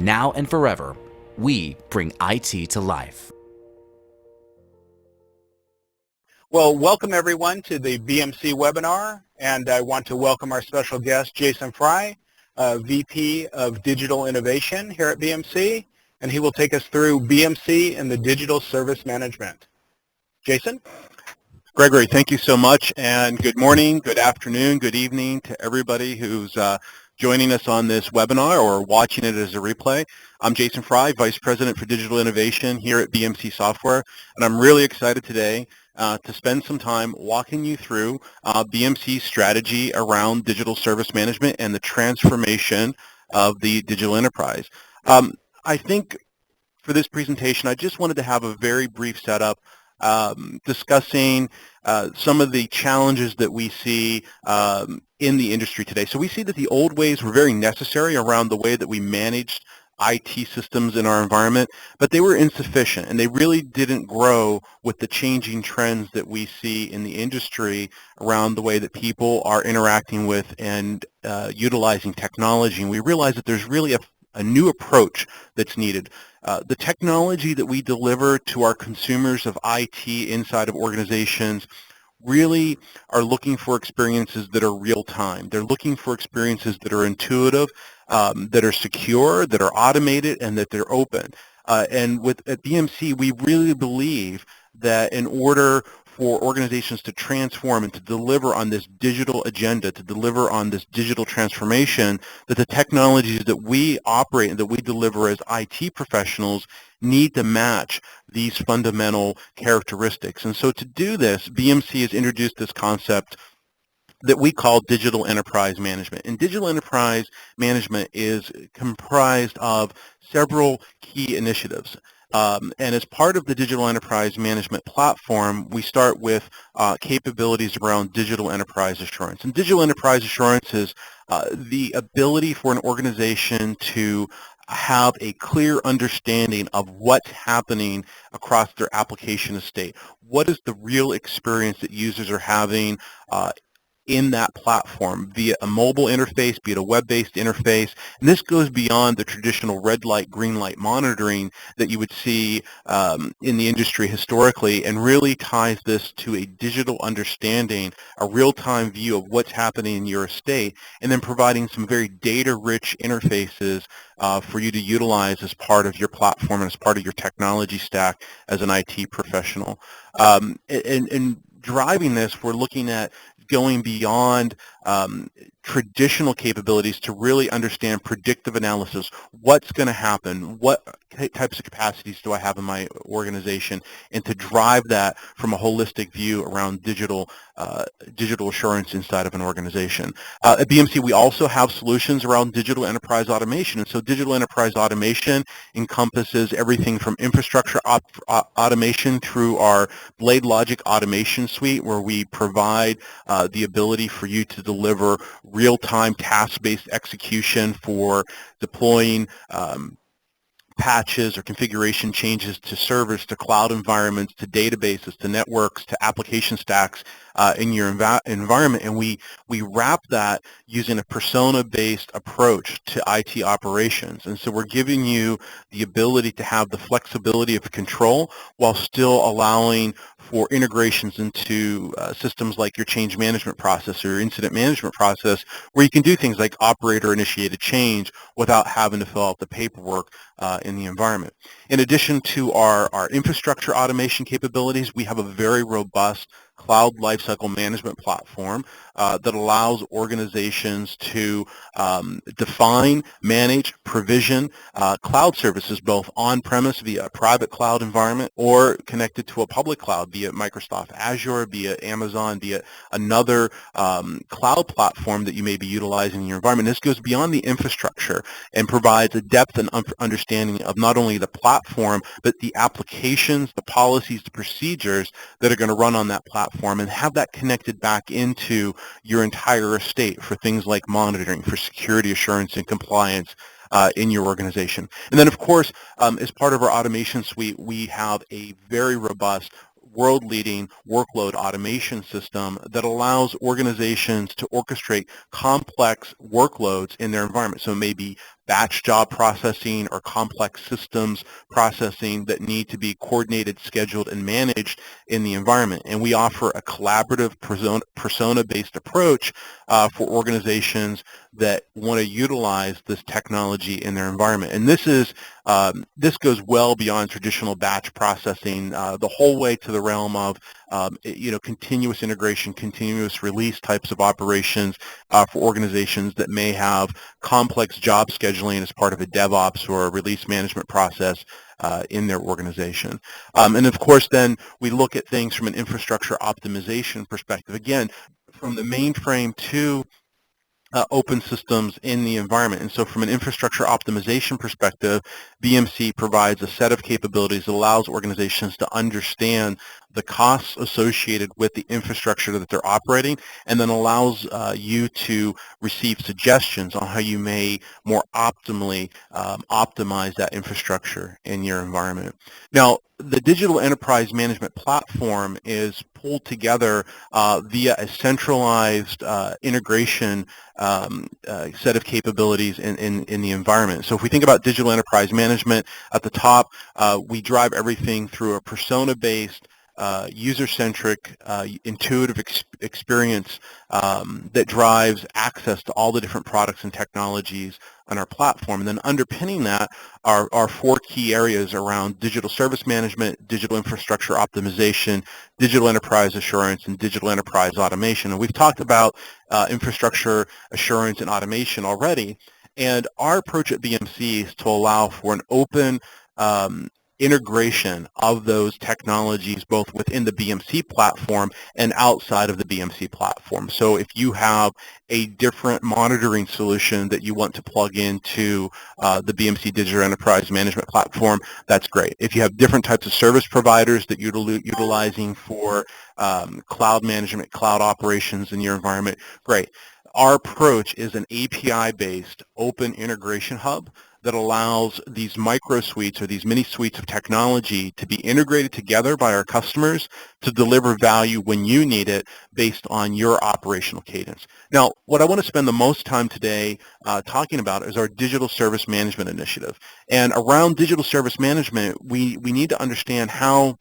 Now and forever, we bring IT to life. Well, welcome everyone to the BMC webinar, and I want to welcome our special guest, Jason Frye, VP of Digital Innovation here at BMC, and he will take us through BMC and the digital service management. Jason? Gregory, thank you so much, and good morning, good afternoon, good evening to everybody who's joining us on this webinar or watching it as a replay. I'm Jason Frye, Vice President for Digital Innovation here at BMC Software, and I'm really excited today to spend some time walking you through BMC's strategy around digital service management and the transformation of the digital enterprise. I think for this presentation, I just wanted to have a very brief setup discussing some of the challenges that we see in the industry today. So we see that the old ways were very necessary around the way that we managed IT systems in our environment, but they were insufficient, and they really didn't grow with the changing trends that we see in the industry around the way that people are interacting with and utilizing technology. And we realize that there's really a new approach that's needed. The technology that we deliver to our consumers of IT inside of organizations really are looking for experiences that are real-time. They're looking for experiences that are intuitive, that are secure, that are automated, and that they're open. And at BMC, we really believe that in order for organizations to transform and to deliver on this digital agenda, to deliver on this digital transformation, that the technologies that we operate and that we deliver as IT professionals need to match these fundamental characteristics. And so to do this, BMC has introduced this concept that we call digital enterprise management. And digital enterprise management is comprised of several key initiatives. And as part of the digital enterprise management platform, we start with capabilities around digital enterprise assurance. And digital enterprise assurance is the ability for an organization to have a clear understanding of what's happening across their application estate. What is the real experience that users are having in that platform via a mobile interface, be it a web-based interface. And this goes beyond the traditional red light, green light monitoring that you would see in the industry historically, and really ties this to a digital understanding, a real-time view of what's happening in your estate, and then providing some very data-rich interfaces for you to utilize as part of your platform and as part of your technology stack as an IT professional. And driving this, we're looking at going beyond traditional capabilities to really understand predictive analysis. What's going to happen? What types of capacities do I have in my organization? And to drive that from a holistic view around digital assurance inside of an organization. At BMC, we also have solutions around digital enterprise automation. And so digital enterprise automation encompasses everything from infrastructure automation through our Blade Logic automation suite, where we provide the ability for you to deliver real-time task-based execution for deploying patches or configuration changes to servers, to cloud environments, to databases, to networks, to application stacks in your environment. And we wrap that using a persona-based approach to IT operations. And so we're giving you the ability to have the flexibility of control while still allowing for integrations into systems like your change management process or your incident management process, where you can do things like operator-initiated change without having to fill out the paperwork in the environment. In addition to our infrastructure automation capabilities, we have a very robust cloud lifecycle management platform that allows organizations to define, manage, provision cloud services both on-premise via a private cloud environment or connected to a public cloud, be it Microsoft Azure, be it Amazon, be it another cloud platform that you may be utilizing in your environment. This goes beyond the infrastructure and provides a depth and understanding of not only the platform, but the applications, the policies, the procedures that are going to run on that platform, and have that connected back into your entire estate for things like monitoring, for security assurance and compliance in your organization. And then, of course, as part of our automation suite, we have a very robust world-leading workload automation system that allows organizations to orchestrate complex workloads in their environment. So it may be batch job processing or complex systems processing that need to be coordinated, scheduled, and managed in the environment. And we offer a collaborative persona-based approach for organizations that want to utilize this technology in their environment. And this goes well beyond traditional batch processing, the whole way to the realm of continuous integration, continuous release types of operations for organizations that may have complex job scheduling as part of a DevOps or a release management process in their organization. And of course, then we look at things from an infrastructure optimization perspective. Again, from the mainframe to open systems in the environment. And so from an infrastructure optimization perspective, BMC provides a set of capabilities that allows organizations to understand the costs associated with the infrastructure that they're operating, and then allows you to receive suggestions on how you may more optimally optimize that infrastructure in your environment. Now, the Digital Enterprise Management Platform is pulled together via a centralized integration set of capabilities in the environment. So if we think about digital enterprise management, at the top, we drive everything through a persona-based, user-centric, intuitive experience that drives access to all the different products and technologies on our platform. And then underpinning that are four key areas around digital service management, digital infrastructure optimization, digital enterprise assurance, and digital enterprise automation. And we've talked about infrastructure assurance and automation already. And our approach at BMC is to allow for an open integration of those technologies both within the BMC platform and outside of the BMC platform. So if you have a different monitoring solution that you want to plug into the BMC Digital Enterprise Management Platform, that's great. If you have different types of service providers that you're utilizing for cloud management, cloud operations in your environment, great. Our approach is an API-based open integration hub that allows these micro suites or these mini suites of technology to be integrated together by our customers to deliver value when you need it based on your operational cadence. Now, what I want to spend the most time today talking about is our digital service management initiative. And around digital service management, we need to understand how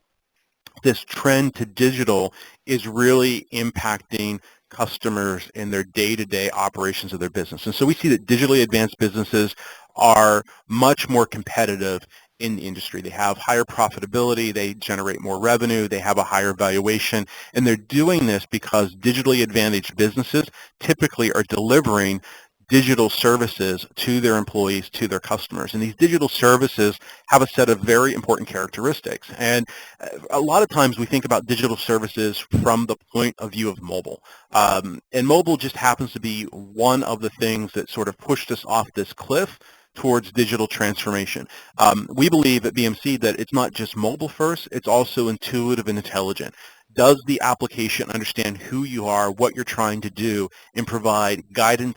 this trend to digital is really impacting customers in their day-to-day operations of their business. And so we see that digitally advanced businesses are much more competitive in the industry. They have higher profitability, they generate more revenue, they have a higher valuation, and they're doing this because digitally advantaged businesses typically are delivering digital services to their employees, to their customers. And these digital services have a set of very important characteristics. And a lot of times we think about digital services from the point of view of mobile. And mobile just happens to be one of the things that sort of pushed us off this cliff towards digital transformation. We believe at BMC that it's not just mobile first, it's also intuitive and intelligent. Does the application understand who you are, what you're trying to do, and provide guided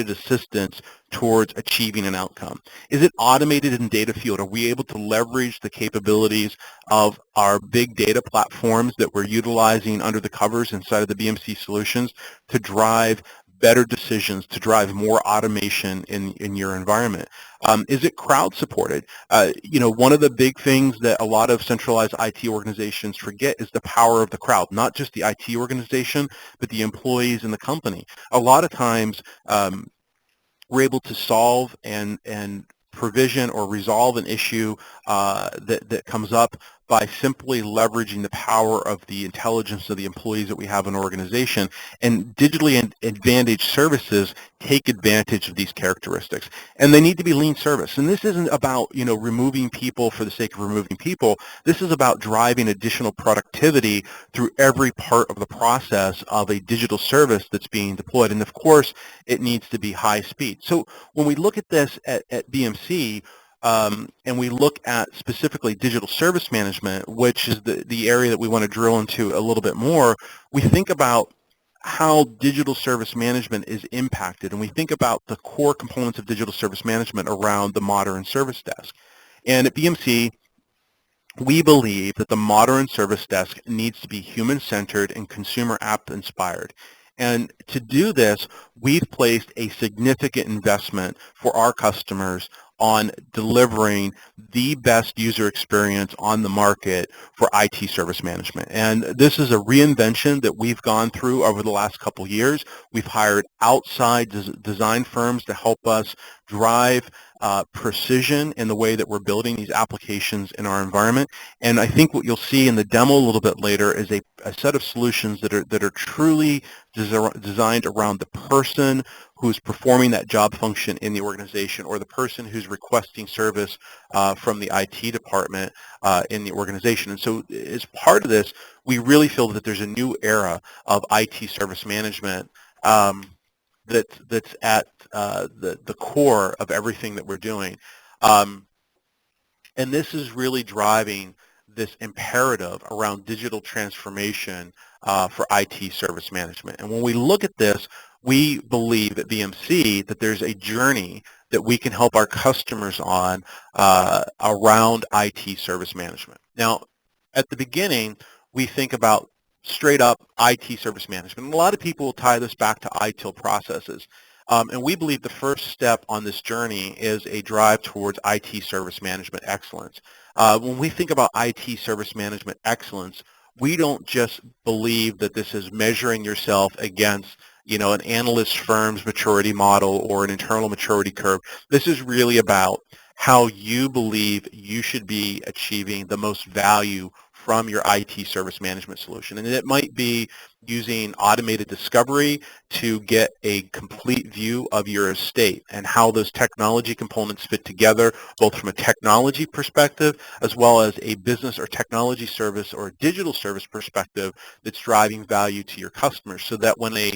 assistance towards achieving an outcome? Is it automated in data field? Are we able to leverage the capabilities of our big data platforms that we're utilizing under the covers inside of the BMC solutions to drive better decisions, to drive more automation in your environment? Is it crowd supported? One of the big things that a lot of centralized IT organizations forget is the power of the crowd, not just the IT organization, but the employees in the company. A lot of times we're able to solve and provision or resolve an issue that comes up by simply leveraging the power of the intelligence of the employees that we have in an organization. And digitally advantaged services take advantage of these characteristics. And they need to be lean service. And this isn't about, removing people for the sake of removing people. This is about driving additional productivity through every part of the process of a digital service that's being deployed. And of course, it needs to be high speed. So when we look at this at BMC, and we look at specifically digital service management, which is the area that we want to drill into a little bit more, we think about how digital service management is impacted, and we think about the core components of digital service management around the modern service desk. And at BMC, we believe that the modern service desk needs to be human-centered and consumer app-inspired. And to do this, we've placed a significant investment for our customers on delivering the best user experience on the market for IT service management. And this is a reinvention that we've gone through over the last couple of years. We've hired outside design firms to help us drive precision in the way that we're building these applications in our environment. And I think what you'll see in the demo a little bit later is a set of solutions that are truly designed around the person who's performing that job function in the organization, or the person who's requesting service from the IT department in the organization. And so as part of this, we really feel that there's a new era of IT service management that's at the core of everything that we're doing. And this is really driving this imperative around digital transformation for IT service management. And when we look at this, we believe at BMC that there's a journey that we can help our customers on around IT service management. Now, at the beginning, we think about straight up IT service management. And a lot of people will tie this back to ITIL processes. And we believe the first step on this journey is a drive towards IT service management excellence. When we think about IT service management excellence, we don't just believe that this is measuring yourself against an analyst firm's maturity model or an internal maturity curve. This is really about how you believe you should be achieving the most value from your IT service management solution. And it might be using automated discovery to get a complete view of your estate and how those technology components fit together, both from a technology perspective as well as a business or technology service or digital service perspective that's driving value to your customers, so that when a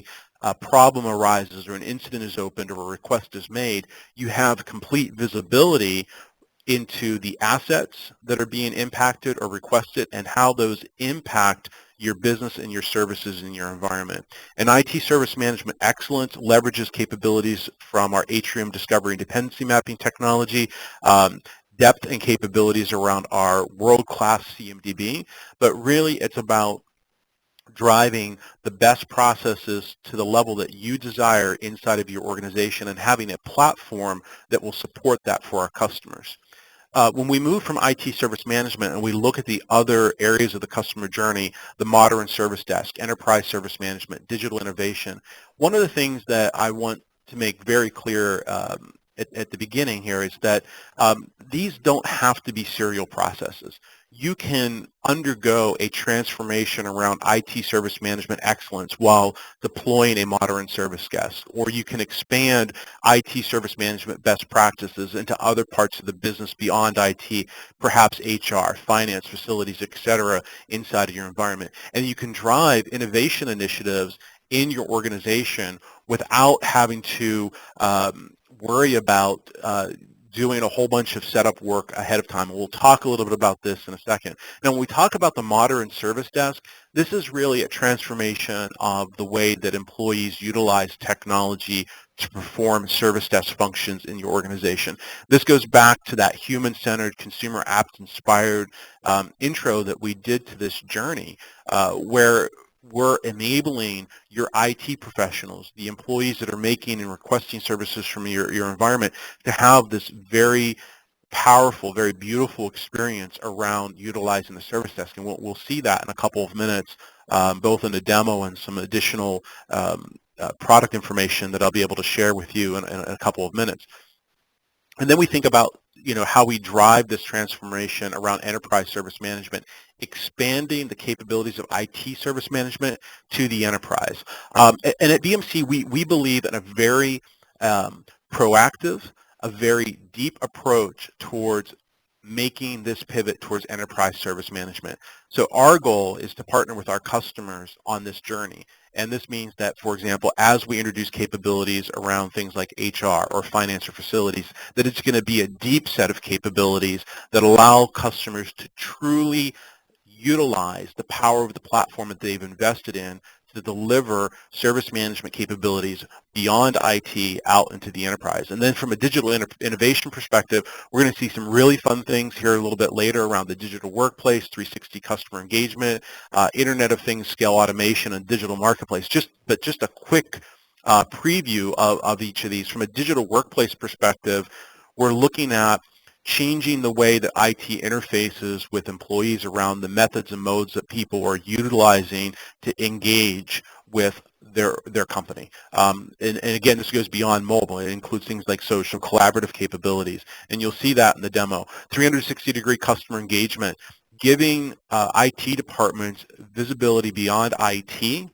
problem arises or an incident is opened or a request is made, you have complete visibility into the assets that are being impacted or requested and how those impact your business and your services in your environment. And IT service management excellence leverages capabilities from our Atrium discovery and dependency mapping technology, depth and capabilities around our world-class CMDB, but really it's about driving the best processes to the level that you desire inside of your organization and having a platform that will support that for our customers. When we move from IT service management and we look at the other areas of the customer journey, the modern service desk, enterprise service management, digital innovation, one of the things that I want to make very clear at the beginning here is that these don't have to be serial processes. You can undergo a transformation around IT service management excellence while deploying a modern service desk, or you can expand IT service management best practices into other parts of the business beyond IT, perhaps HR, finance, facilities, etc., inside of your environment. And you can drive innovation initiatives in your organization without having to worry about doing a whole bunch of setup work ahead of time. And we'll talk a little bit about this in a second. Now, when we talk about the modern service desk, this is really a transformation of the way that employees utilize technology to perform service desk functions in your organization. This goes back to that human-centered, consumer apps-inspired intro that we did to this journey, where we're enabling your IT professionals, the employees that are making and requesting services from your environment, to have this very powerful, very beautiful experience around utilizing the service desk. And we'll see that in a couple of minutes, both in the demo and some additional product information that I'll be able to share with you in a couple of minutes. And then we think about how we drive this transformation around enterprise service management, expanding the capabilities of IT service management to the enterprise. And at BMC, we believe in a very proactive, a very deep approach towards making this pivot towards enterprise service management. So our goal is to partner with our customers on this journey. And this means that, for example, as we introduce capabilities around things like HR or finance or facilities, that it's going to be a deep set of capabilities that allow customers to truly utilize the power of the platform that they've invested in to deliver service management capabilities beyond IT out into the enterprise. And then from a digital innovation perspective, we're going to see some really fun things here a little bit later around the digital workplace, 360 customer engagement, Internet of Things, scale automation, and digital marketplace. Just a quick preview of each of these. From a digital workplace perspective, we're looking at changing the way that IT interfaces with employees around the methods and modes that people are utilizing to engage with their company. And again, this goes beyond mobile. It includes things like social collaborative capabilities, and you'll see that in the demo. 360-degree customer engagement, giving IT departments visibility beyond IT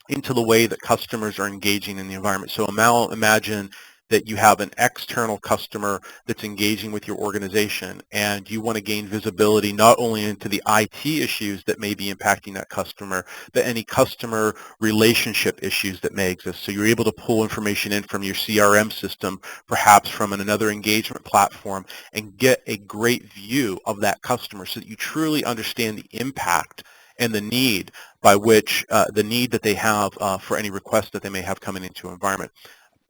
into the way that customers are engaging in the environment. So imagine that you have an external customer that's engaging with your organization, and you want to gain visibility not only into the IT issues that may be impacting that customer, but any customer relationship issues that may exist. So you're able to pull information in from your CRM system, perhaps from another engagement platform, and get a great view of that customer so that you truly understand the impact and the need by which the need that they have for any requests that they may have coming into an environment.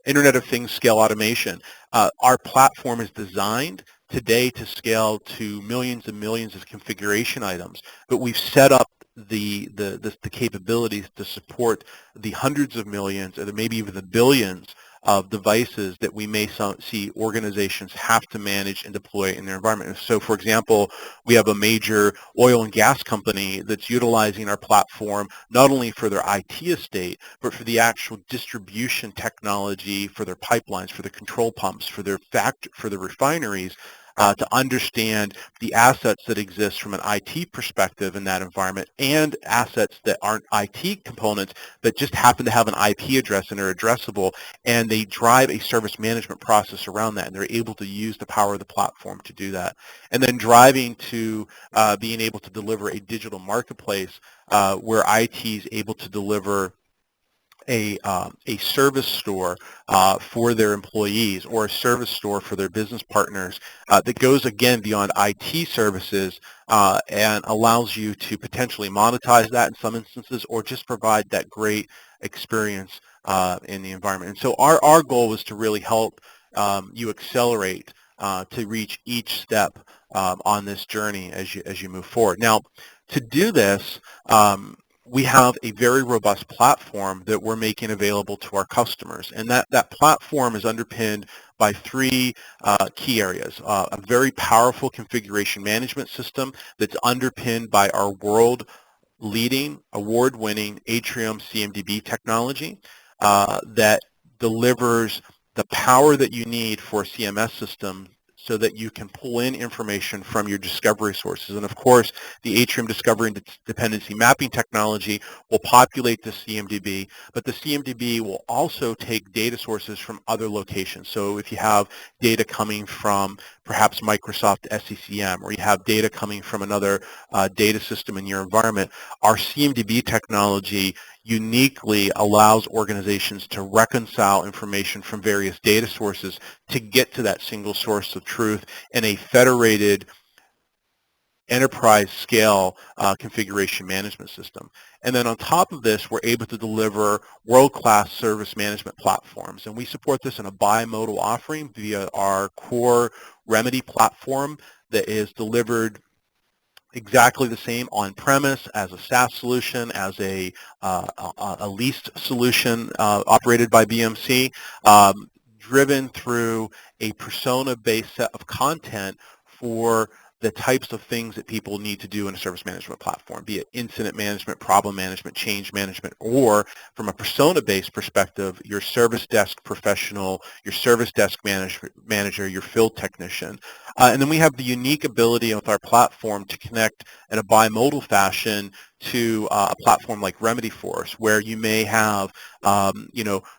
Internet of Things, scale automation. Our platform is designed today to scale to millions and millions of configuration items, but we've set up the capabilities to support the hundreds of millions, or maybe even the billions of devices that we may see organizations have to manage and deploy in their environment. So, for example, we have a major oil and gas company that's utilizing our platform not only for their IT estate, but for the actual distribution technology for their pipelines, for the control pumps, for their refineries, to understand the assets that exist from an IT perspective in that environment, and assets that aren't IT components but just happen to have an IP address and are addressable, and they drive a service management process around that, and they're able to use the power of the platform to do that. And then driving to being able to deliver a digital marketplace where IT is able to deliver a service store for their employees, or a service store for their business partners that goes, again, beyond IT services and allows you to potentially monetize that in some instances, or just provide that great experience in the environment. And so our goal is to really help you accelerate to reach each step on this journey as you move forward. Now, to do this, we have a very robust platform that we're making available to our customers. And that platform is underpinned by three key areas. A very powerful configuration management system that's underpinned by our world-leading, award-winning Atrium CMDB technology that delivers the power that you need for a CMS system so that you can pull in information from your discovery sources. And of course, the Atrium Discovery and Dependency Mapping technology will populate the CMDB, but the CMDB will also take data sources from other locations. So if you have data coming from perhaps Microsoft SCCM, or you have data coming from another data system in your environment, our CMDB technology uniquely allows organizations to reconcile information from various data sources to get to that single source of truth in a federated enterprise scale configuration management system. And then on top of this, we're able to deliver world-class service management platforms. And we support this in a bimodal offering via our core Remedy platform that is delivered exactly the same on-premise as a SaaS solution, as a leased solution operated by BMC, driven through a persona-based set of content for the types of things that people need to do in a service management platform, be it incident management, problem management, change management, or from a persona-based perspective, your service desk professional, your service desk manager, your field technician. And then we have the unique ability with our platform to connect in a bimodal fashion to a platform like Remedyforce, where you may have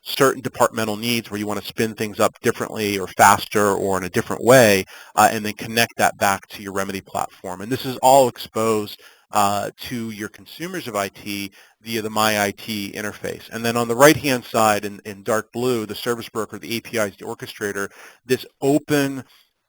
certain departmental needs where you want to spin things up differently or faster or in a different way, and then connect that back to your Remedy platform. And this is all exposed to your consumers of IT via the MyIT interface. And then on the right-hand side in dark blue, the service broker, the APIs, the orchestrator, this open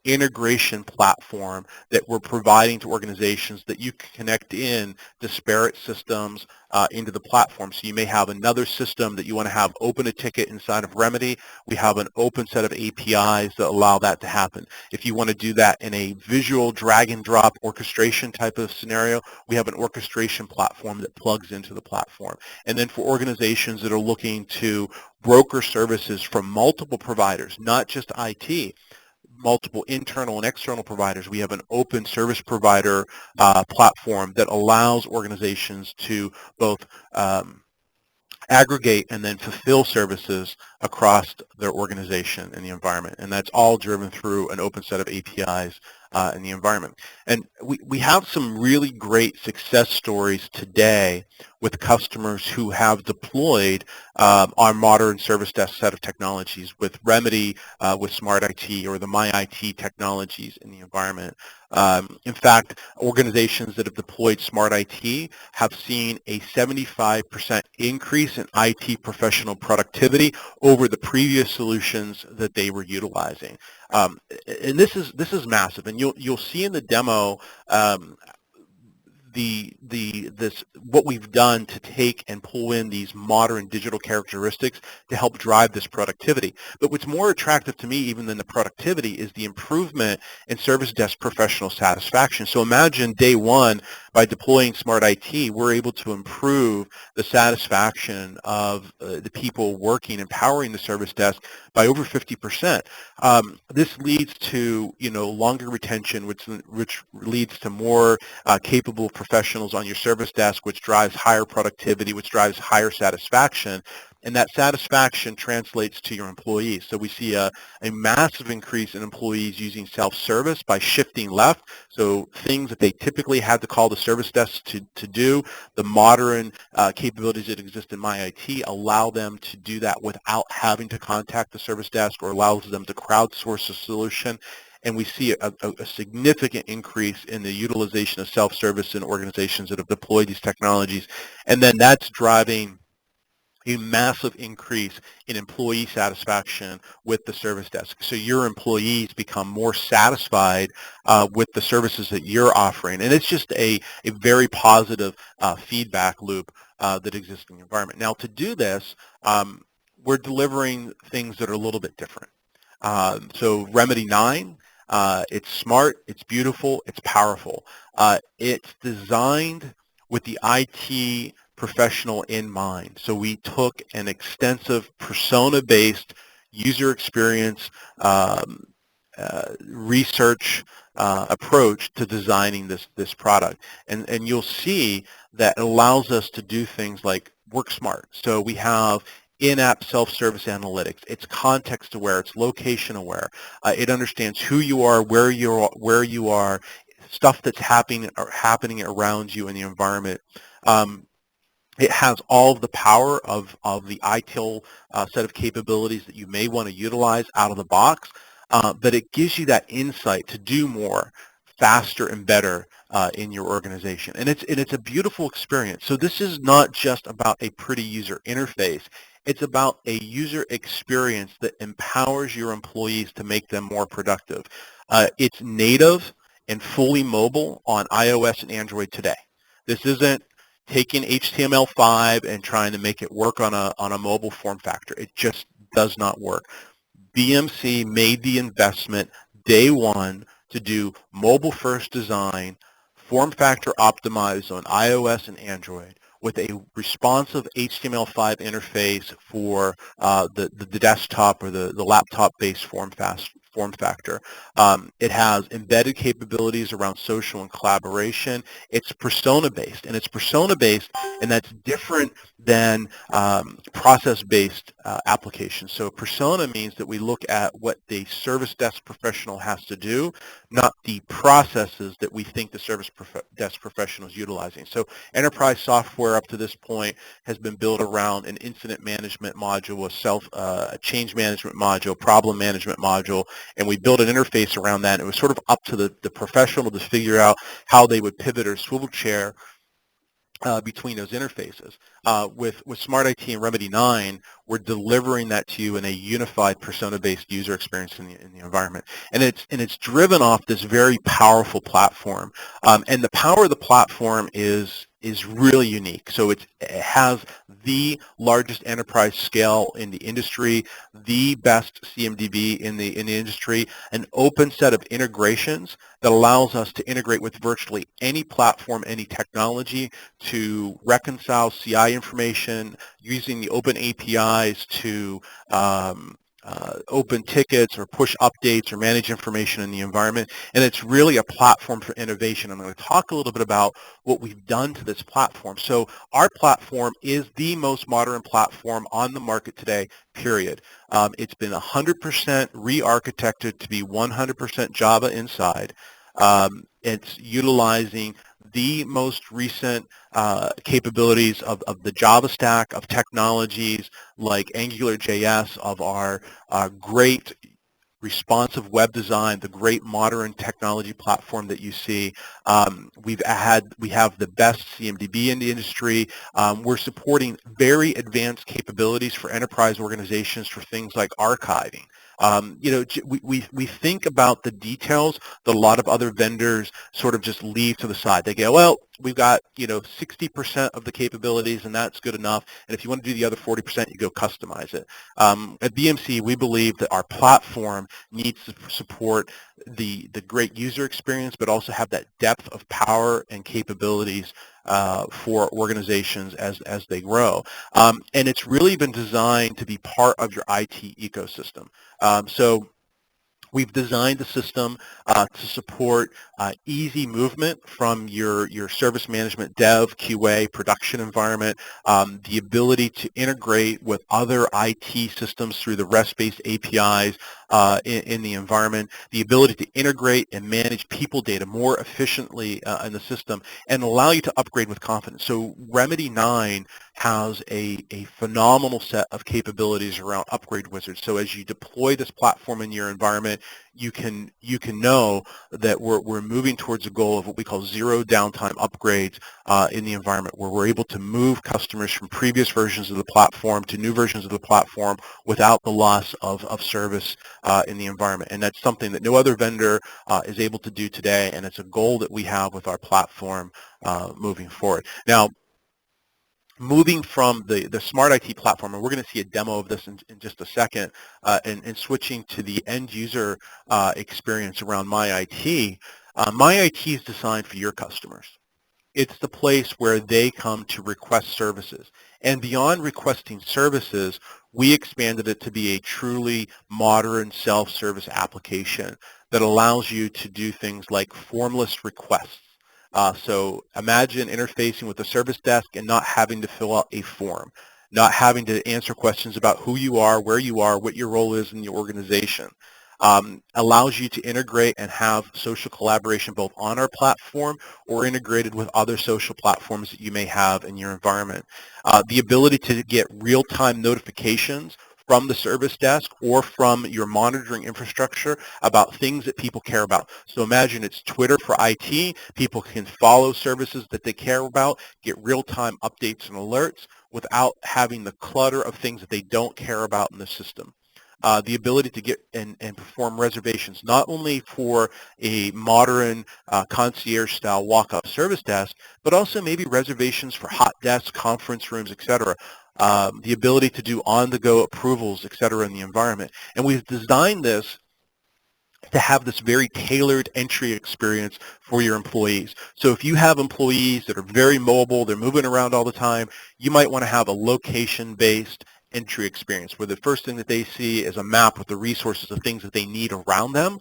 integration platform that we're providing to organizations that you can connect in disparate systems into the platform. So you may have another system that you want to have open a ticket inside of Remedy. We have an open set of APIs that allow that to happen. If you want to do that in a visual drag and drop orchestration type of scenario, we have an orchestration platform that plugs into the platform. And then for organizations that are looking to broker services from multiple providers, not just IT, multiple internal and external providers, we have an open service provider platform that allows organizations to both aggregate and then fulfill services across their organization and the environment. And that's all driven through an open set of APIs in the environment. And we have some really great success stories today with customers who have deployed our modern service desk set of technologies with Remedy, with Smart IT, or the MyIT technologies in the environment. In fact, organizations that have deployed Smart IT have seen a 75% increase in IT professional productivity over the previous solutions that they were utilizing. And this is massive, and you'll see in the demo what we've done to take and pull in these modern digital characteristics to help drive this productivity. But what's more attractive to me even than the productivity is the improvement in service desk professional satisfaction. So imagine day one, by deploying Smart IT, we're able to improve the satisfaction of the people working and powering the service desk by over 50%. This leads to longer retention, which leads to more capable professionals on your service desk, which drives higher productivity, which drives higher satisfaction. And that satisfaction translates to your employees. So we see a massive increase in employees using self-service by shifting left. So things that they typically had to call the service desk to do, the modern capabilities that exist in MyIT allow them to do that without having to contact the service desk, or allows them to crowdsource a solution. And we see a significant increase in the utilization of self-service in organizations that have deployed these technologies. And then that's driving a massive increase in employee satisfaction with the service desk. So your employees become more satisfied with the services that you're offering. And it's just a very positive feedback loop that exists in the environment. Now, to do this, we're delivering things that are a little bit different. So Remedy 9, it's smart, it's beautiful, it's powerful. It's designed with the IT professional in mind. So we took an extensive persona-based user experience research approach to designing this product. And you'll see that it allows us to do things like work smart. So we have in-app self-service analytics. It's context aware. It's location aware. It understands who you are, where you are, stuff that's happening around you in the environment. It has all of the power of the ITIL set of capabilities that you may want to utilize out of the box, but it gives you that insight to do more, faster and better in your organization. And it's a beautiful experience. So this is not just about a pretty user interface. It's about a user experience that empowers your employees to make them more productive. It's native and fully mobile on iOS and Android today. This isn't taking HTML5 and trying to make it work on a mobile form factor. It just does not work. BMC made the investment day one to do mobile-first design, form factor optimized on iOS and Android, with a responsive HTML5 interface for the desktop or the laptop-based form factor. It has embedded capabilities around social and collaboration. It's persona-based, and and that's different than process-based applications. So persona means that we look at what the service desk professional has to do, not the processes that we think the service desk professional is utilizing. So enterprise software up to this point has been built around an incident management module, a change management module, problem management module, and we built an interface around that. It was sort of up to the professional to figure out how they would pivot or swivel chair between those interfaces. With Smart IT and Remedy 9, we're delivering that to you in a unified persona-based user experience in the environment, and it's driven off this very powerful platform. And the power of the platform is really unique. So it has the largest enterprise scale in the industry, the best CMDB in the industry, an open set of integrations that allows us to integrate with virtually any platform, any technology, to reconcile CI information using the open APIs to open tickets or push updates or manage information in the environment. And it's really a platform for innovation. I'm going to talk a little bit about what we've done to this platform. So our platform is the most modern platform on the market today, period. It's been 100% re-architected to be 100% Java inside. It's utilizing the most recent capabilities of the Java stack, of technologies like AngularJS, of our great responsive web design, the great modern technology platform that you see. We have the best CMDB in the industry. We're supporting very advanced capabilities for enterprise organizations for things like archiving. We think about the details that a lot of other vendors sort of just leave to the side. They go, well, we've got 60% of the capabilities, and that's good enough. And if you want to do the other 40%, you go customize it. At BMC, we believe that our platform needs to support the great user experience, but also have that depth of power and capabilities for organizations as they grow. And it's really been designed to be part of your IT ecosystem. So we've designed the system to support easy movement from your service management dev, QA, production environment, the ability to integrate with other IT systems through the REST-based APIs in the environment, the ability to integrate and manage people data more efficiently in the system, and allow you to upgrade with confidence. So Remedy 9 has a phenomenal set of capabilities around upgrade wizards. So as you deploy this platform in your environment, you can know that we're moving towards a goal of what we call zero downtime upgrades in the environment, where we're able to move customers from previous versions of the platform to new versions of the platform without the loss of service in the environment. And that's something that no other vendor is able to do today, and it's a goal that we have with our platform moving forward. Now, moving from the Smart IT platform, and we're going to see a demo of this in just a second, and switching to the end user experience around MyIT. MyIT is designed for your customers. It's the place where they come to request services. And beyond requesting services, we expanded it to be a truly modern self-service application that allows you to do things like formless requests. So imagine interfacing with the service desk and not having to fill out a form, not having to answer questions about who you are, where you are, what your role is in the organization. Allows you to integrate and have social collaboration both on our platform or integrated with other social platforms that you may have in your environment. The ability to get real-time notifications from the service desk or from your monitoring infrastructure about things that people care about. So imagine it's Twitter for IT. People can follow services that they care about, get real-time updates and alerts without having the clutter of things that they don't care about in the system. The ability to get and perform reservations, not only for a modern concierge-style walk-up service desk, but also maybe reservations for hot desks, conference rooms, etc. The ability to do on-the-go approvals, etc. in the environment. And we've designed this to have this very tailored entry experience for your employees. So if you have employees that are very mobile, they're moving around all the time, you might want to have a location-based entry experience where the first thing that they see is a map with the resources of things that they need around them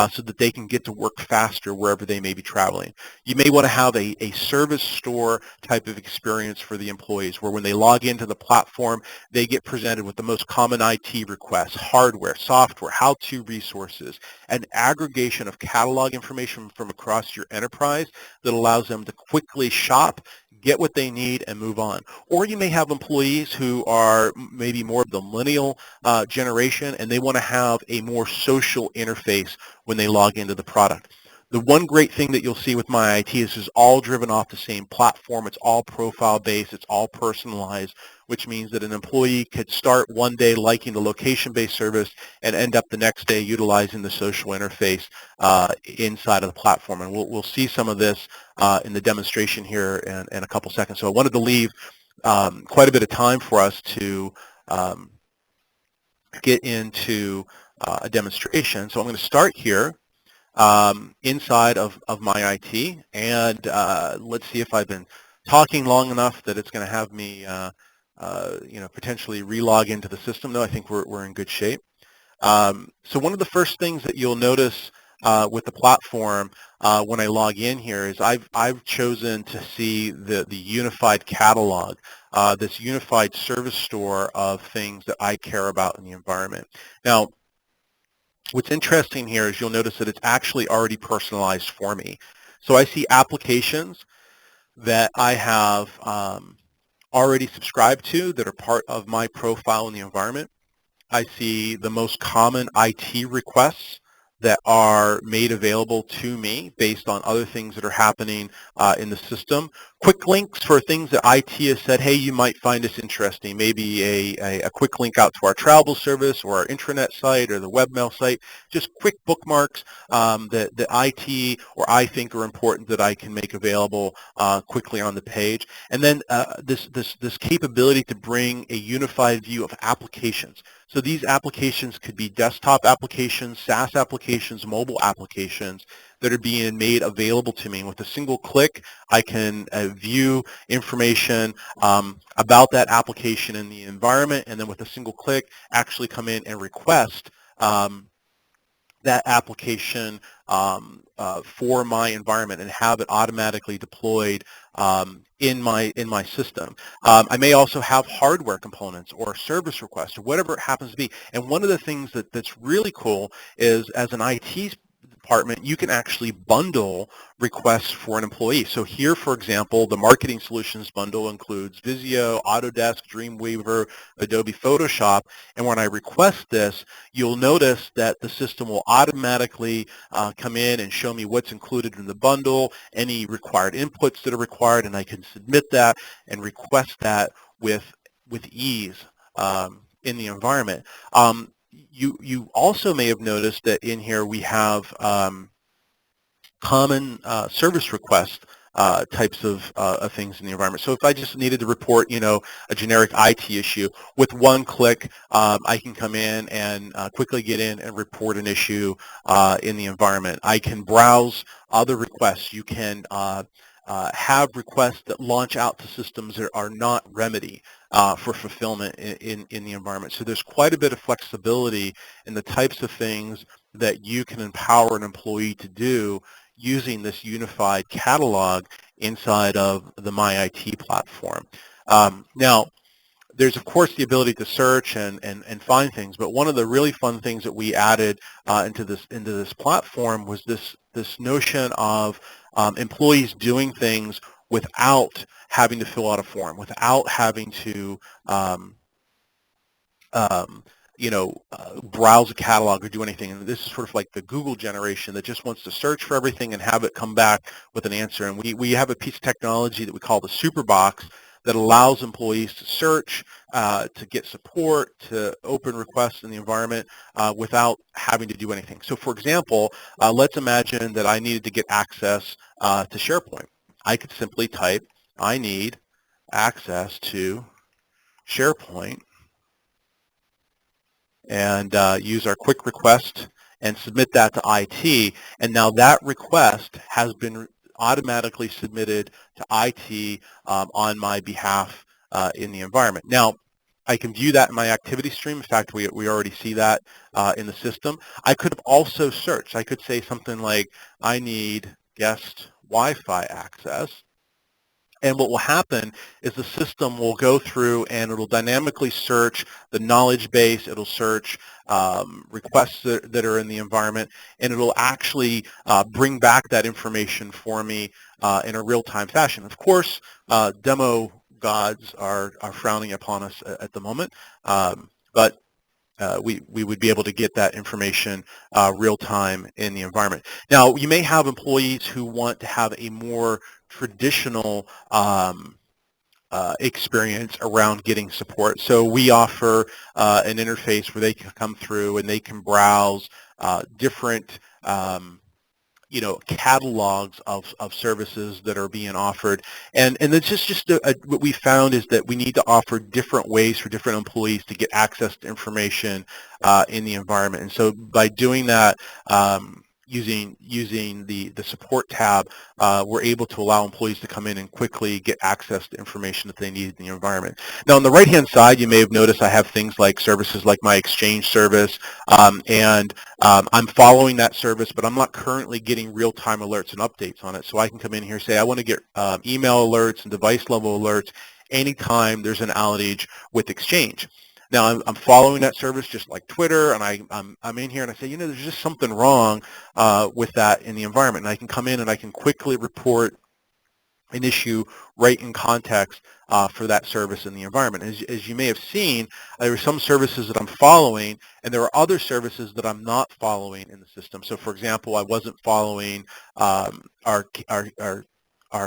so that they can get to work faster wherever they may be traveling. You may want to have a service store type of experience for the employees where when they log into the platform, they get presented with the most common IT requests, hardware, software, how-to resources, an aggregation of catalog information from across your enterprise that allows them to quickly shop, get what they need, and move on. Or you may have employees who are maybe more of the millennial generation, and they want to have a more social interface when they log into the product. The one great thing that you'll see with MyIT is it's all driven off the same platform. It's all profile-based. It's all personalized, which means that an employee could start one day liking the location-based service and end up the next day utilizing the social interface inside of the platform. And we'll see some of this in the demonstration here in a couple seconds. So I wanted to leave quite a bit of time for us to get into a demonstration. So I'm going to start here inside of MyIT, and let's see if I've been talking long enough that it's going to have me potentially relog into the system. No, I think we're in good shape. So one of the first things that you'll notice with the platform when I log in here is I've chosen to see the unified catalog, this unified service store of things that I care about in the environment. Now, what's interesting here is you'll notice that it's actually already personalized for me. So I see applications that I have already subscribed to that are part of my profile in the environment. I see the most common IT requests that are made available to me based on other things that are happening in the system. Quick links for things that IT has said, hey, you might find this interesting. Maybe a quick link out to our travel service or our intranet site or the webmail site. Just quick bookmarks that IT or I think are important that I can make available quickly on the page. And then this capability to bring a unified view of applications. So these applications could be desktop applications, SaaS applications, mobile applications that are being made available to me. And with a single click, I can view information about that application in the environment, and then with a single click, actually come in and request that application for my environment and have it automatically deployed in my system. I may also have hardware components or service requests or whatever it happens to be. And one of the things that's really cool is, as an IT department, you can actually bundle requests for an employee. So here, for example, the marketing solutions bundle includes Visio, Autodesk, Dreamweaver, Adobe Photoshop, and when I request this, you'll notice that the system will automatically come in and show me what's included in the bundle, any required inputs that are required, and I can submit that and request that with ease in the environment. You also may have noticed that in here we have common service request types of things in the environment. So if I just needed to report, a generic IT issue, with one click, I can come in and quickly get in and report an issue in the environment. I can browse other requests. You can have requests that launch out to systems that are not Remedy for fulfillment in the environment. So there's quite a bit of flexibility in the types of things that you can empower an employee to do using this unified catalog inside of the MyIT platform. Now, there's of course the ability to search and find things, but one of the really fun things that we added into this platform was this notion of employees doing things without having to fill out a form, without having to browse a catalog or do anything. And this is sort of like the Google generation that just wants to search for everything and have it come back with an answer. And we have a piece of technology that we call the Superbox that allows employees to search, to get support, to open requests in the environment without having to do anything. So for example, let's imagine that I needed to get access to SharePoint. I could simply type, I need access to SharePoint, and use our quick request and submit that to IT. And now that request has been automatically submitted to IT on my behalf in the environment. Now, I can view that in my activity stream. In fact, we already see that in the system. I could have also searched. I could say something like, I need guest Wi-Fi access. And what will happen is the system will go through and it'll dynamically search the knowledge base. It'll search requests that are in the environment, and it'll actually bring back that information for me in a real-time fashion. Of course, demo gods are frowning upon us at the moment, but we would be able to get that information real time in the environment. Now, you may have employees who want to have a more traditional experience around getting support. So we offer an interface where they can come through and they can browse different catalogs of services that are being offered. And it's just what we found is that we need to offer different ways for different employees to get access to information in the environment. And so by doing that, using the support tab, we're able to allow employees to come in and quickly get access to information that they need in the environment. Now, on the right-hand side, you may have noticed I have things like services like my Exchange service, and I'm following that service, but I'm not currently getting real-time alerts and updates on it. So I can come in here and say I want to get email alerts and device-level alerts anytime there's an outage with Exchange. Now, I'm following that service just like Twitter, and I'm in here and I say, there's just something wrong with that in the environment. And I can come in and I can quickly report an issue right in context for that service in the environment. As you may have seen, there are some services that I'm following, and there are other services that I'm not following in the system. So, for example, I wasn't following our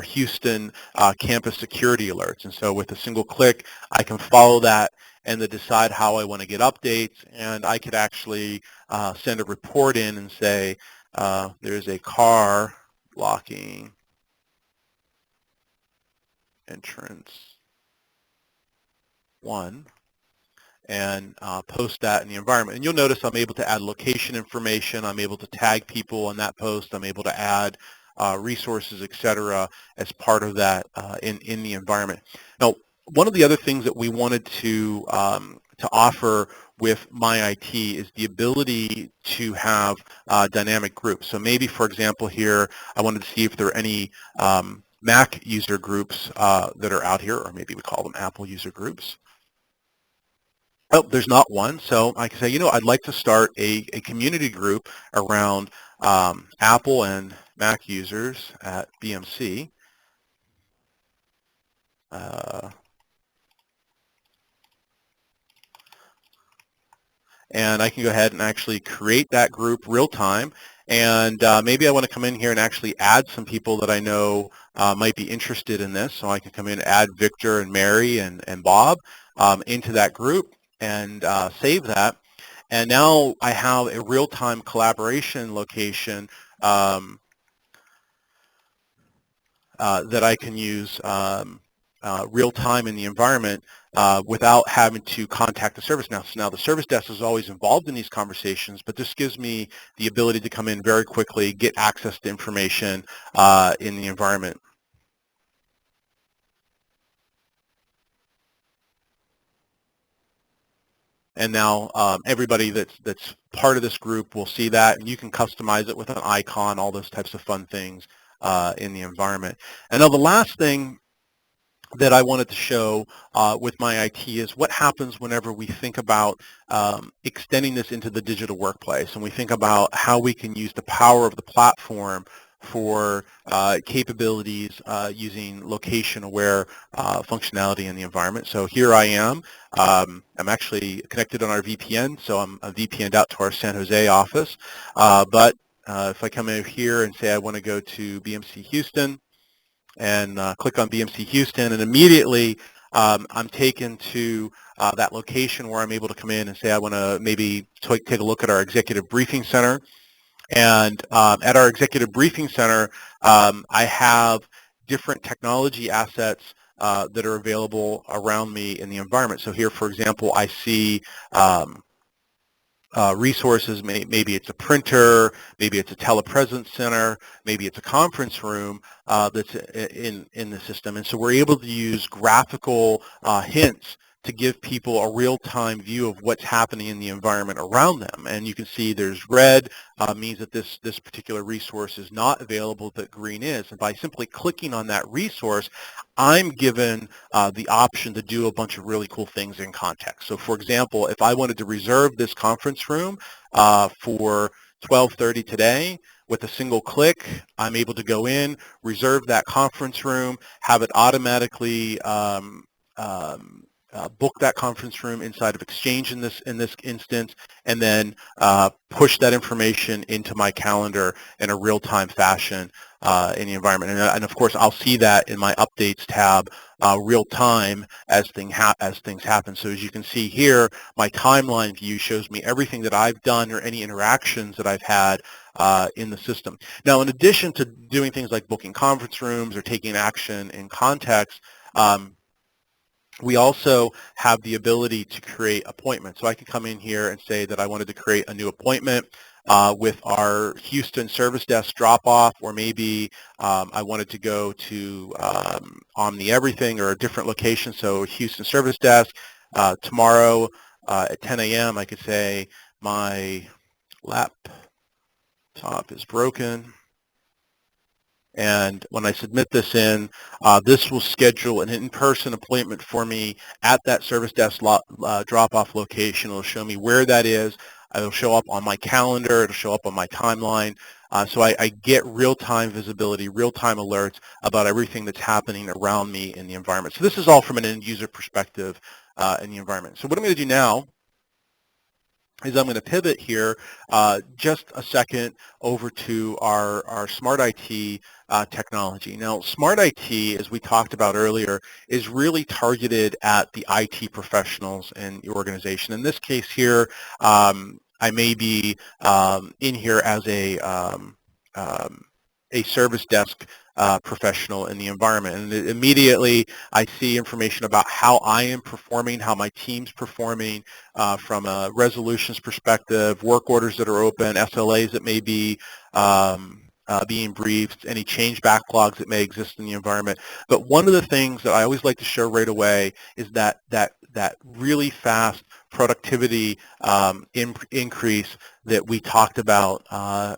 Houston campus security alerts. And so with a single click, I can follow that and then decide how I want to get updates. And I could actually send a report in and say, there's a car blocking entrance 1, and post that in the environment. And you'll notice I'm able to add location information. I'm able to tag people on that post. I'm able to add resources, etc., as part of that in the environment. Now, one of the other things that we wanted to offer with MyIT is the ability to have dynamic groups. So maybe, for example, here I wanted to see if there are any Mac user groups that are out here, or maybe we call them Apple user groups. Oh, there's not one. So I can say, I'd like to start a community group around Apple and Mac users at BMC. And I can go ahead and actually create that group real time. And maybe I want to come in here and actually add some people that I know might be interested in this. So I can come in and add Victor and Mary and Bob into that group and save that. And now I have a real-time collaboration location that I can use real-time in the environment without having to contact the service desk. Now the service desk is always involved in these conversations, but this gives me the ability to come in very quickly, get access to information in the environment. And now everybody that's part of this group will see that, and you can customize it with an icon, all those types of fun things in the environment. And now the last thing that I wanted to show with MyIT is what happens whenever we think about extending this into the digital workplace, and we think about how we can use the power of the platform for capabilities using location-aware functionality in the environment. So here I am. I'm actually connected on our VPN, so I'm VPN'd out to our San Jose office. But if I come in here and say I want to go to BMC Houston, and click on BMC Houston, and immediately I'm taken to that location where I'm able to come in and say I want to maybe take a look at our executive briefing center. And at our executive briefing center, I have different technology assets that are available around me in the environment. So here, for example, I see resources. Maybe it's a printer, maybe it's a telepresence center, maybe it's a conference room that's in the system. And so we're able to use graphical hints to give people a real-time view of what's happening in the environment around them. And you can see there's red means that this particular resource is not available, but green is. And by simply clicking on that resource, I'm given the option to do a bunch of really cool things in context. So for example, if I wanted to reserve this conference room for 12:30 today, with a single click, I'm able to go in, reserve that conference room, have it automatically book that conference room inside of Exchange in this instance, and then push that information into my calendar in a real-time fashion in the environment. And of course, I'll see that in my Updates tab real-time as things happen. So as you can see here, my timeline view shows me everything that I've done or any interactions that I've had in the system. Now, in addition to doing things like booking conference rooms or taking action in context, we also have the ability to create appointments. So I can come in here and say that I wanted to create a new appointment with our Houston service desk drop-off, or maybe I wanted to go to Omni Everything or a different location. So Houston service desk, tomorrow at 10 a.m. I could say my laptop is broken. And when I submit this in, this will schedule an in-person appointment for me at that service desk drop-off location. It'll show me where that is. It'll show up on my calendar. It'll show up on my timeline. So I get real-time visibility, real-time alerts about everything that's happening around me in the environment. So this is all from an end-user perspective in the environment. So what I'm going to do now is I'm going to pivot here just a second over to our Smart IT technology. Now, Smart IT, as we talked about earlier, is really targeted at the IT professionals in your organization. In this case here, I may be in here as a service desk professional in the environment. And immediately I see information about how I am performing, how my team's performing from a resolutions perspective, work orders that are open, SLAs that may be being briefed, any change backlogs that may exist in the environment. But one of the things that I always like to show right away is that really fast productivity increase that we talked about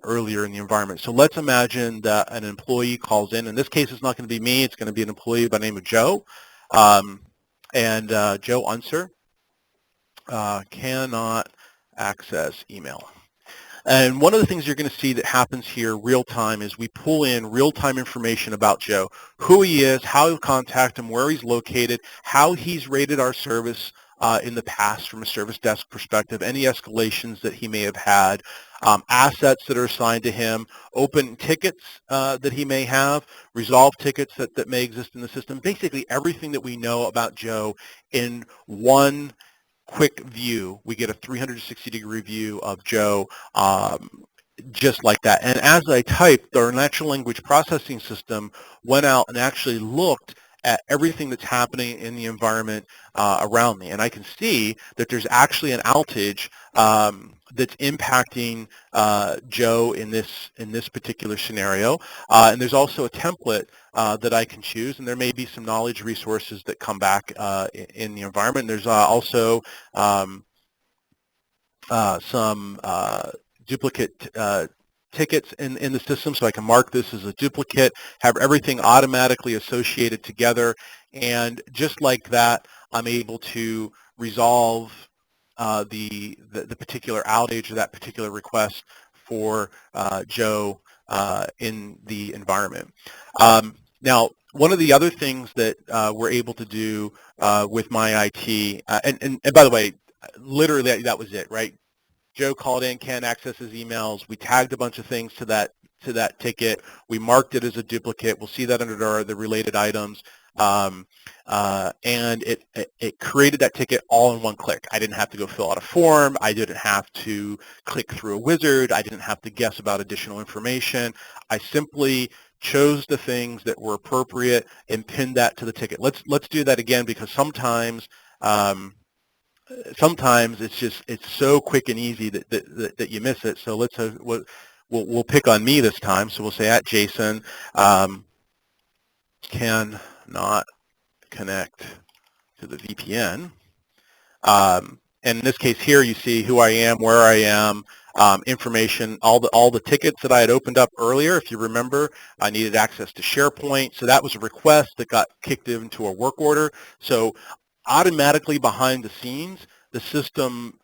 earlier in the environment. So let's imagine that an employee calls in. In this case, it's not going to be me. It's going to be an employee by the name of Joe. Joe Unser cannot access email. And one of the things you're going to see that happens here real time is we pull in real-time information about Joe, who he is, how to contact him, where he's located, how he's rated our service in the past from a service desk perspective, any escalations that he may have had, assets that are assigned to him, open tickets that he may have, resolved tickets that may exist in the system, basically everything that we know about Joe in one quick view. We get a 360-degree view of Joe just like that. And as I typed, our natural language processing system went out and actually looked at everything that's happening in the environment around me. And I can see that there's actually an outage that's impacting Joe in this particular scenario. And there's also a template that I can choose, and there may be some knowledge resources that come back in the environment. There's also some duplicate tickets in the system, so I can mark this as a duplicate, have everything automatically associated together, and just like that, I'm able to resolve the particular outage or that particular request for Joe in the environment. Now, one of the other things that we're able to do with MyIT, and by the way, literally that was it, right? Joe called in, can't access his emails. We tagged a bunch of things to that ticket. We marked it as a duplicate. We'll see that under the related items. And it created that ticket all in one click. I didn't have to go fill out a form. I didn't have to click through a wizard. I didn't have to guess about additional information. I simply chose the things that were appropriate and pinned that to the ticket. Let's do that again, because sometimes it's so quick and easy that you miss it. So we'll pick on me this time. So we'll say at Jason cannot connect to the VPN. And in this case here, you see who I am, where I am, information, all the tickets that I had opened up earlier. If you remember, I needed access to SharePoint. So that was a request that got kicked into a work order. So automatically behind the scenes, the system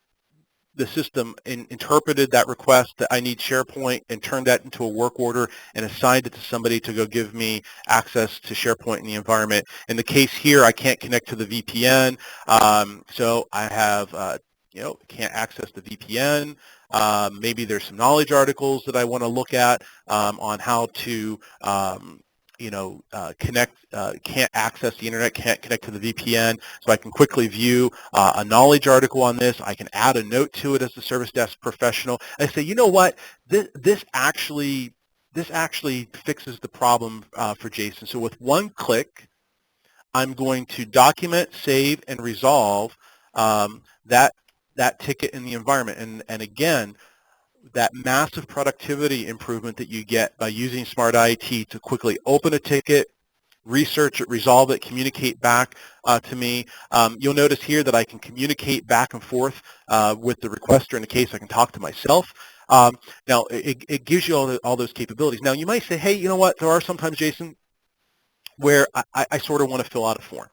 the system interpreted that request that I need SharePoint and turned that into a work order and assigned it to somebody to go give me access to SharePoint in the environment. In the case here, I can't connect to the VPN, so I have can't access the VPN. Maybe there's some knowledge articles that I want to look at on how to connect, can't access the internet, can't connect to the VPN, so I can quickly view a knowledge article on this. I can add a note to it as a service desk professional. I say, you know what, this actually fixes the problem for Jason. So with one click, I'm going to document, save, and resolve that ticket in the environment. And again, that massive productivity improvement that you get by using SmartIT to quickly open a ticket, research it, resolve it, communicate back to me. You'll notice here that I can communicate back and forth with the requester. In the case, I can talk to myself. Now, it gives you all those capabilities. Now, you might say, hey, you know what? There are sometimes, Jason, where I sort of want to fill out a form.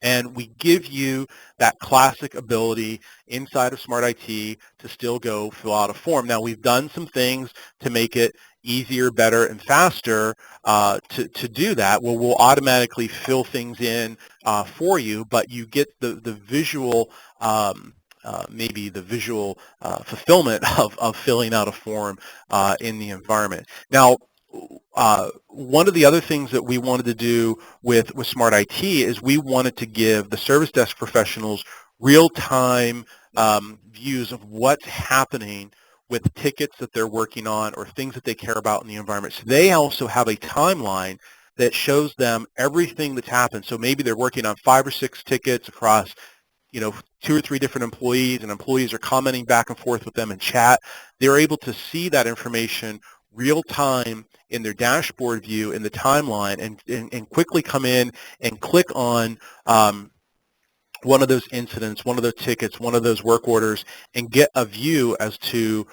And we give you that classic ability inside of SmartIT to still go fill out a form. Now, we've done some things to make it easier, better, and faster to do that. Well, we'll automatically fill things in for you, but you get the visual, maybe the visual fulfillment of filling out a form in the environment. Now, one of the other things that we wanted to do with SmartIT is we wanted to give the service desk professionals real-time views of what's happening with tickets that they're working on or things that they care about in the environment. So they also have a timeline that shows them everything that's happened. So maybe they're working on 5 or 6 tickets across 2 or 3 different employees, and employees are commenting back and forth with them in chat. They're able to see that information real time in their dashboard view in the timeline and quickly come in and click on one of those incidents, one of those tickets, one of those work orders, and get a view as to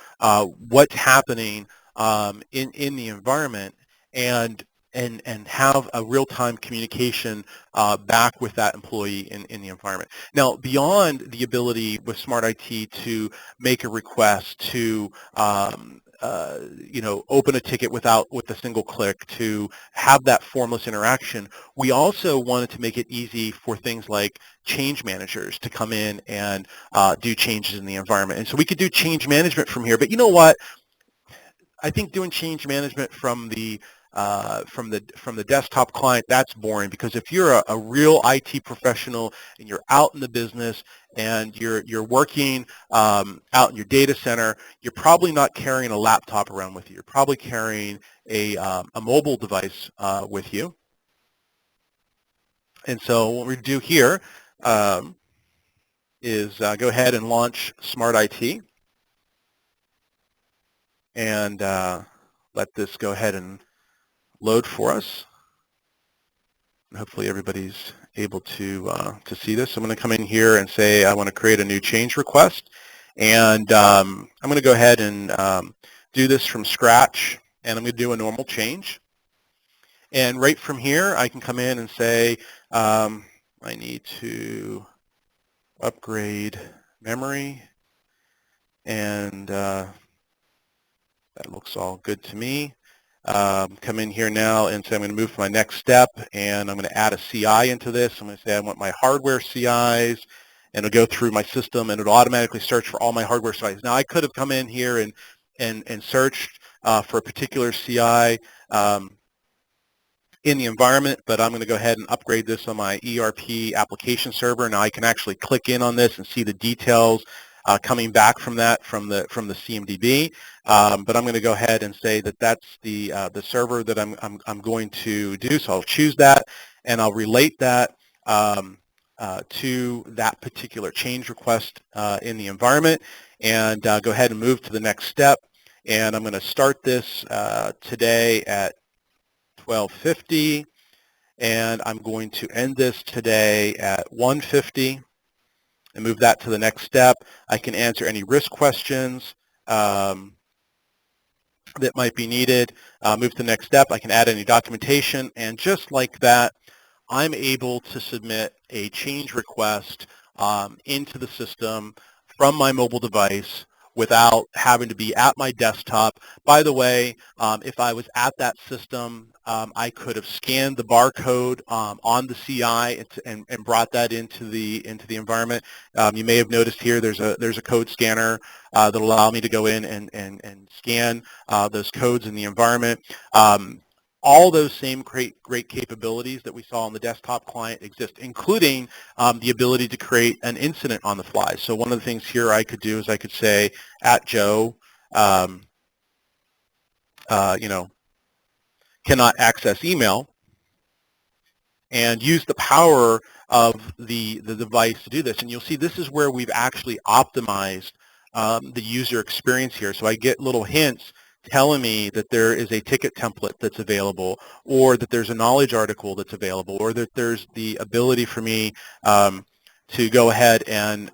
what's happening in the environment and have a real-time communication back with that employee in the environment. Now, beyond the ability with SmartIT to make a request, to open a ticket with a single click, to have that formless interaction, we also wanted to make it easy for things like change managers to come in and do changes in the environment. And so we could do change management from here. But you know what? I think doing change management from the desktop client, that's boring, because if you're a real IT professional and you're out in the business and you're working out in your data center, you're probably not carrying a laptop around with you. You're probably carrying a mobile device with you. And so what we do here is go ahead and launch SmartIT and let this go ahead and load for us. And hopefully everybody's able to see this. I'm going to come in here and say I want to create a new change request, and I'm going to go ahead and do this from scratch, and I'm going to do a normal change. And right from here I can come in and say I need to upgrade memory, and that looks all good to me. Come in here now and say I'm going to move to my next step, and I'm going to add a CI into this. I'm going to say I want my hardware CIs, and it'll go through my system and it'll automatically search for all my hardware CIs. Now, I could have come in here and searched for a particular CI in the environment, but I'm going to go ahead and upgrade this on my ERP application server. Now I can actually click in on this and see the details coming back from that from the CMDB. But I'm going to go ahead and say that that's the server that I'm going to do. So I'll choose that, and I'll relate that to that particular change request in the environment, and go ahead and move to the next step. And I'm going to start this today at 12:50, and I'm going to end this today at 1:50 and move that to the next step. I can answer any risk questions that might be needed, move to the next step. I can add any documentation, and just like that, I'm able to submit a change request into the system from my mobile device without having to be at my desktop. By the way, if I was at that system, I could have scanned the barcode on the CI and brought that into the environment. You may have noticed here there's a code scanner that'll allow me to go in and scan those codes in the environment. All those same great capabilities that we saw on the desktop client exist, including the ability to create an incident on the fly. So one of the things here I could do is I could say, at Joe, cannot access email, and use the power of the device to do this. And you'll see this is where we've actually optimized the user experience here. So I get little hints telling me that there is a ticket template that's available, or that there's a knowledge article that's available, or that there's the ability for me to go ahead and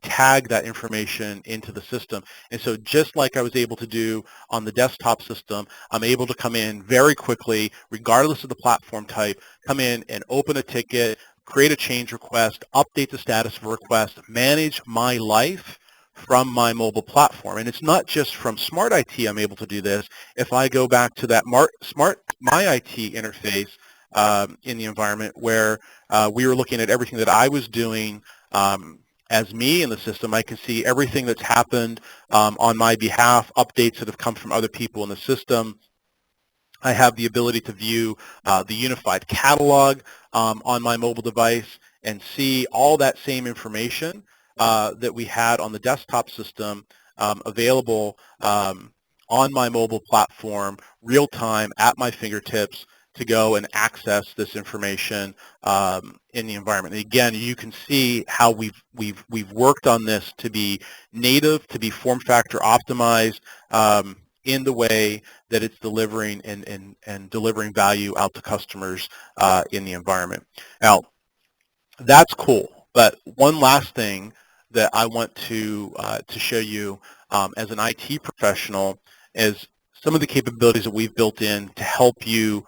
tag that information into the system. And so just like I was able to do on the desktop system, I'm able to come in very quickly, regardless of the platform type, come in and open a ticket, create a change request, update the status of a request, manage my life from my mobile platform. And it's not just from SmartIT I'm able to do this. If I go back to that MyIT interface in the environment where we were looking at everything that I was doing as me in the system, I can see everything that's happened on my behalf, updates that have come from other people in the system. I have the ability to view the unified catalog on my mobile device and see all that same information that we had on the desktop system available on my mobile platform, real time, at my fingertips, to go and access this information in the environment. And again, you can see how we've worked on this to be native, to be form factor optimized in the way that it's delivering and delivering value out to customers in the environment. Now, that's cool, but one last thing that I want to show you as an IT professional is some of the capabilities that we've built in to help you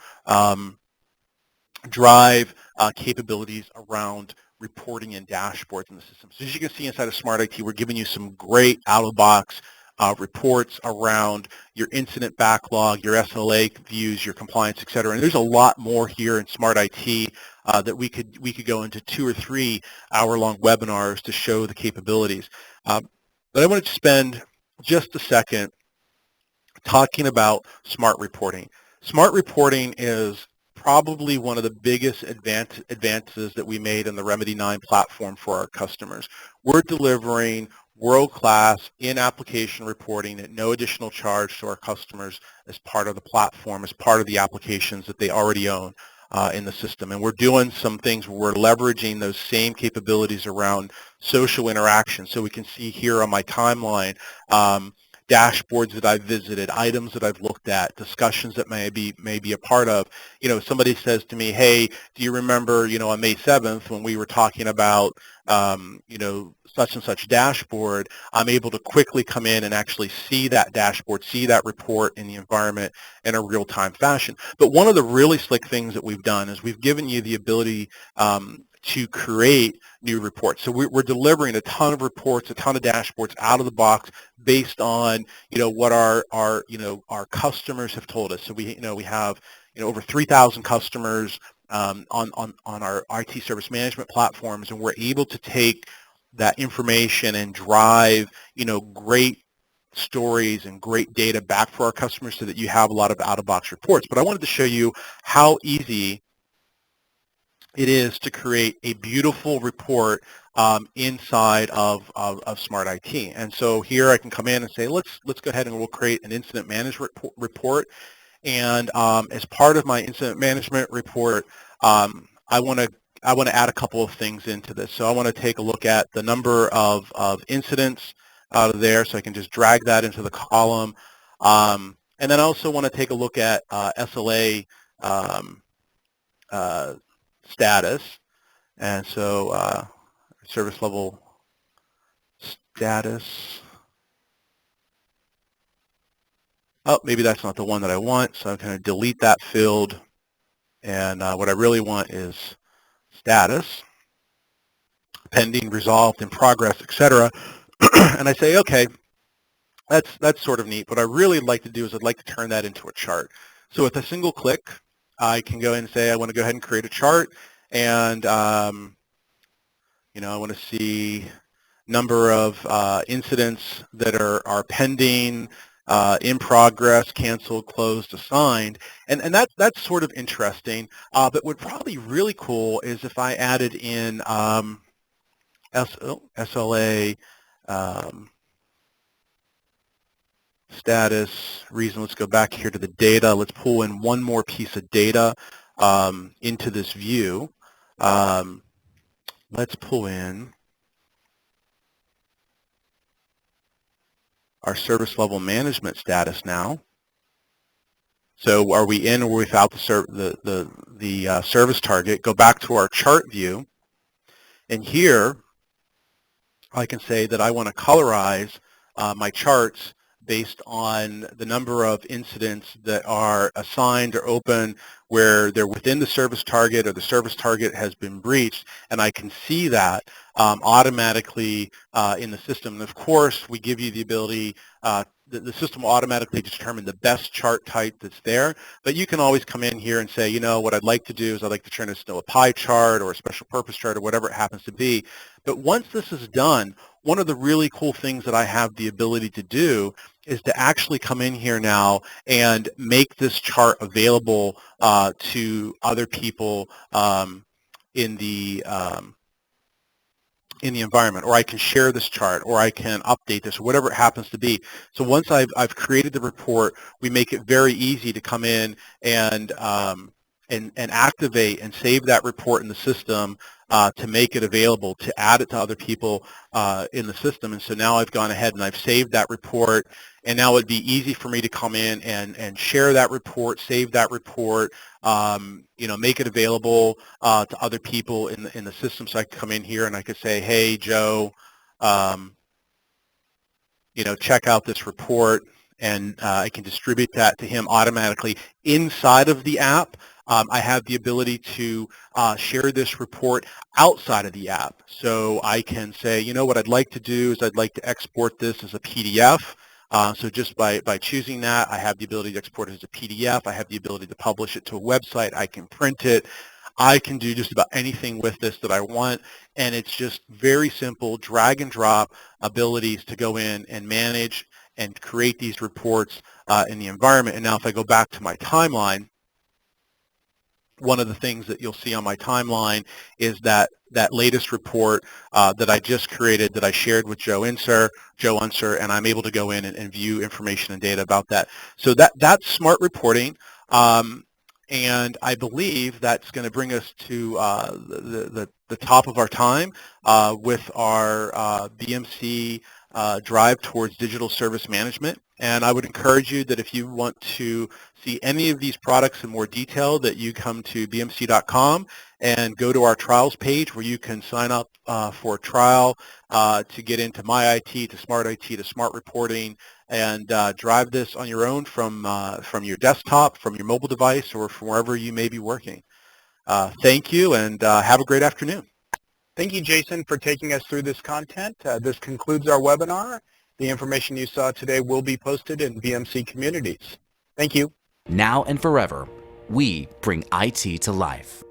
drive capabilities around reporting and dashboards in the system. So as you can see inside of SmartIT, we're giving you some great out-of-the-box reports around your incident backlog, your SLA views, your compliance, et cetera. And there's a lot more here in SmartIT that we could go into 2 or 3 hour-long webinars to show the capabilities. But I wanted to spend just a second talking about smart reporting. Smart reporting is probably one of the biggest advances that we made in the Remedy 9 platform for our customers. We're delivering world-class in-application reporting at no additional charge to our customers as part of the platform, as part of the applications that they already own in the system. And we're doing some things where we're leveraging those same capabilities around social interaction. So we can see here on my timeline dashboards that I've visited, items that I've looked at, discussions that may be a part of. You know, somebody says to me, hey, do you remember, on May 7th when we were talking about, such and such dashboard? I'm able to quickly come in and actually see that dashboard, see that report in the environment in a real-time fashion. But one of the really slick things that we've done is we've given you the ability to create new reports. So we're delivering a ton of reports, a ton of dashboards out of the box based on, what our customers have told us. So we have, over 3,000 customers on our IT service management platforms, and we're able to take that information and drive, great stories and great data back for our customers so that you have a lot of out-of-box reports. But I wanted to show you how easy it is to create a beautiful report inside of SmartIT. And so here I can come in and say, let's go ahead and we'll create an incident management report. And as part of my incident management report, I want to add a couple of things into this. So I want to take a look at the number of incidents out of there, so I can just drag that into the column. And then I also want to take a look at SLA status, and so service level status. Oh, maybe that's not the one that I want, so I'm going to delete that field, and what I really want is status, pending, resolved, in progress, etc. And I say, okay, that's sort of neat. What I really like to do is I'd like to turn that into a chart. So with a single click, I can go ahead and say I want to go ahead and create a chart, and I want to see number of incidents that are pending, in progress, canceled, closed, assigned, and that's sort of interesting. But what's probably really cool is if I added in SLA status reason. Let's go back here to the data. Let's pull in one more piece of data into this view. Let's pull in our service level management status now. So are we in or without the service target? Go back to our chart view, and here I can say that I want to colorize my charts based on the number of incidents that are assigned or open where they're within the service target or the service target has been breached, and I can see that automatically in the system. And of course, we give you the ability, the system will automatically determine the best chart type that's there, but you can always come in here and say, what I'd like to do is I'd like to turn this into a pie chart or a special purpose chart or whatever it happens to be. But once this is done, one of the really cool things that I have the ability to do is to actually come in here now and make this chart available to other people in the environment, or I can share this chart, or I can update this, or whatever it happens to be. So once I've created the report, we make it very easy to come in and activate and save that report in the system to make it available, to add it to other people in the system. And so now I've gone ahead and I've saved that report, and now it'd be easy for me to come in and share that report, save that report, make it available to other people in the system. So I could come in here and I could say, hey, Joe, check out this report, and I can distribute that to him automatically inside of the app. I have the ability to share this report outside of the app. So I can say, what I'd like to do is I'd like to export this as a PDF. So just by choosing that, I have the ability to export it as a PDF. I have the ability to publish it to a website. I can print it. I can do just about anything with this that I want, and it's just very simple drag and drop abilities to go in and manage and create these reports in the environment. And now if I go back to my timeline, one of the things that you'll see on my timeline is that latest report that I just created that I shared with Joe Unser, and I'm able to go in and view information and data about that. So that's smart reporting, and I believe that's going to bring us to the top of our time with our BMC drive towards digital service management. And I would encourage you that if you want to see any of these products in more detail, that you come to bmc.com and go to our trials page where you can sign up for a trial to get into MyIT, to Smart IT, to Smart Reporting, and drive this on your own from your desktop, from your mobile device, or from wherever you may be working. Thank you, and have a great afternoon. Thank you, Jason, for taking us through this content. This concludes our webinar. The information you saw today will be posted in BMC communities. Thank you. Now and forever, we bring IT to life.